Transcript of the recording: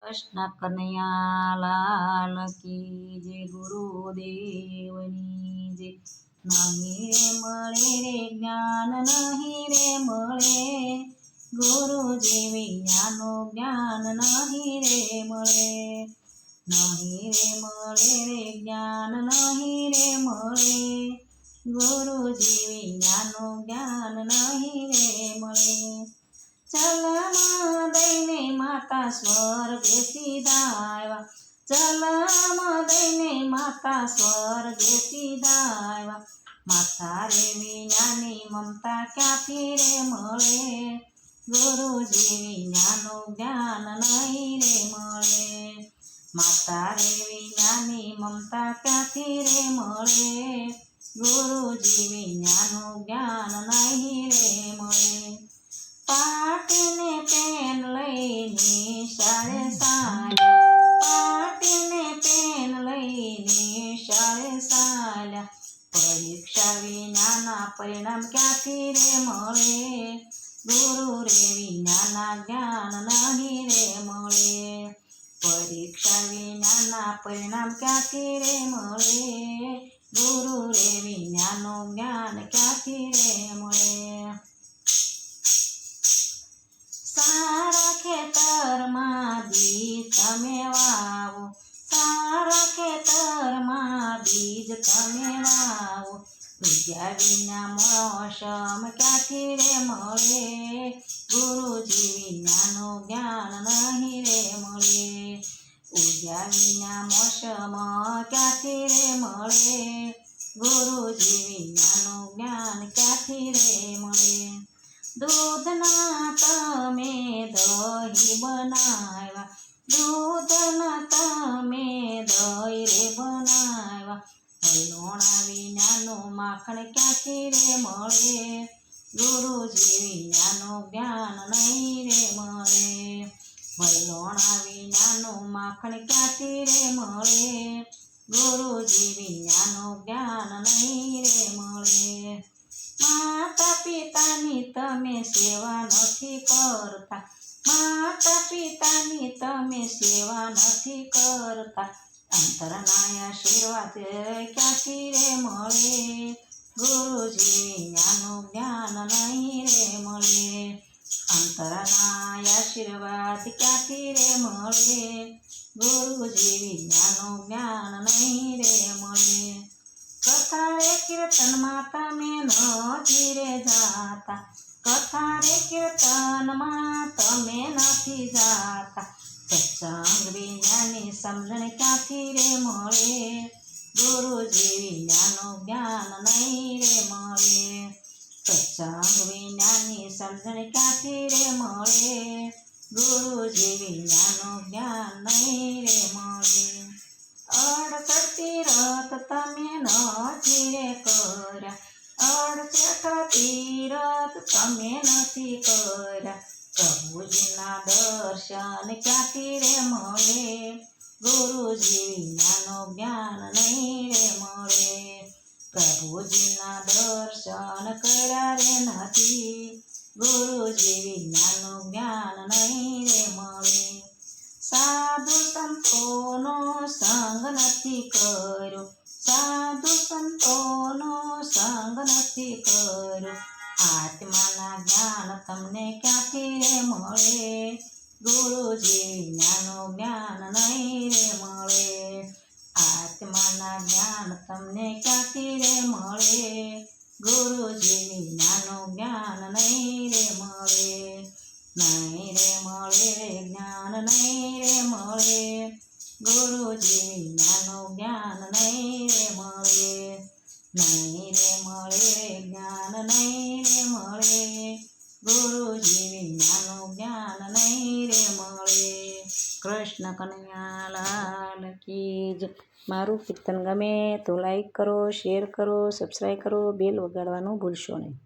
કૃષ્ણ કનૈયા લાલ કી જય, ગુરુદેવની જય. નહીં રે મળે રે જ્ઞાન, નહીં રે મળે ગુરુ જેવી જ્ઞાનનું જ્ઞાન, નહીં રે મળે. નહીં રે મળે રે જ્ઞાન, નહીં રે મળે ગુરુ જેવી જ્ઞાનનું જ્ઞાન, નહીં રે મળે. ચલમાં દઈને માતા સ્વર્ગે સીધા આવ્યા, ચલમાં દઈને માતા સ્વર્ગે સીધા આવ્યા. માતા રે વિનાની મમતા ક્યાંથી રે મળે, ગુરુ જેવી જ્ઞાનનું જ્ઞાન નહીં રે મળે. માતા રે વિનાની મમતા ક્યાંથી રે મળે, ગુરુ જેવી જ્ઞાનનું જ્ઞાન નહીં રે મળે. પાટીને પેન લઈને શાળે ચાલ્યા, પાટીને પેન લઈને શાળે ચાલ્યા. પરીક્ષા વિનાના પરિણામ ક્યાંથી રે મળે, ગુરુ રે વિનાના જ્ઞાન નહીં રે મળે. પરીક્ષા વિનાના પરિણામ ક્યાંથી રે મળે, ગુરુ રે વિનાનું જ્ઞાન ક્યાંથી રે મળે. સારા ખેતરમાં બીજ તમે વાવો, સારા ખેતરમાં બીજ તમે વાવો. વિદ્યા વિના મોસમ ક્યાંથી રે મળે, ગુરુ જેવી જ્ઞાનનું જ્ઞાન નહીં રે મળે. ઉદ્યા વિના મોસમ ક્યાંથી રે મળે, ગુરુ જેવી જ્ઞાનનું જ્ઞાન ક્યાંથી રે મળે. દૂધના તમે દહીં બનાવ્યા, દૂધના તમે દહીં રે બનાવ્યા. હલોણા વિનાનું માખણ ક્યાંથી રે મળે, ગુરુ જેવી જ્ઞાનનું જ્ઞાન નહીં રે મળે. વલોણા વિનાનું માખણ ક્યાંથી રે મળે, ગુરુ જેવી જ્ઞાનનું જ્ઞાન નહીં રે મળે. માતા પિતાની તમે સેવા નથી કરતા, માતા પિતાની તમે સેવા નથી કરતા. અંતરના આશીર્વાદ ક્યાંથી રે મળે, ગુરુ જેવી જ્ઞાનનું જ્ઞાન નહીં રે મળે. અંતરના આશીર્વાદ ક્યાંથી રે મળે, ગુરુ જેવી જ્ઞાનનું જ્ઞાન નહીં રે મળે. કથા રે કીર્તનમાં તમે નથી રે જાતા, કથા રે કીર્તનમાં તમે નથી જાતા. સત્સંગ વિનાની સમજણ ક્યાંથી રે મળે, ગુરુ જેવી જ્ઞાનનું જ્ઞાન નહીં રે મળે. સત્સંગ વિનાની સમજણ ક્યાંથી રે મળે, ગુરુ જેવી જ્ઞાનનું જ્ઞાન નહીં રે મળે. અડસઠ તીરથ તમે નથી રે કર્યા, 68 તીરથ તમે નથી કર્યા. પ્રભુજીના દર્શન ક્યાંથી રે મળે, ગુરુ જેવી જ્ઞાનનું જ્ઞાન નહીં રે મળે. પ્રભુજીના દર્શન કર્યા રે નથી, ગુરુ જેવી જ્ઞાનનું જ્ઞાન નહીં રે મળે. સાધુ સંતોનો સંગ નથી કર્યો, સાધુ સંતોનો સંગ નથી કર્યો. આત્માના જ્ઞાન તમને ક્યાંથી રે મળે, ગુરુ જેવી જ્ઞાનનું જ્ઞાન નહીં રે મળે. આત્માના જ્ઞાન તમને ક્યાંથી રે મળે, ગુરુ જેવી જ્ઞાનનું જ્ઞાન નહીં રે મળે. નહીં રે મળે રે જ્ઞાન નહીં રે મળે, ગુરુ જેવી જ્ઞાનનું જ્ઞાન નહીં રે મળે. નહીં રે મળે રે જ્ઞાન નહીં રે મળે, ગુરુ જેવી જ્ઞાનનું જ્ઞાન નહીં રે મળે. કૃષ્ણ કનૈયા લાલ કી જય. મારું કીર્તન ગમે તો લાઈક કરો, શેર કરો, સબસ્ક્રાઈબ કરો, બેલ વગાડવાનું ભૂલશો નહીં.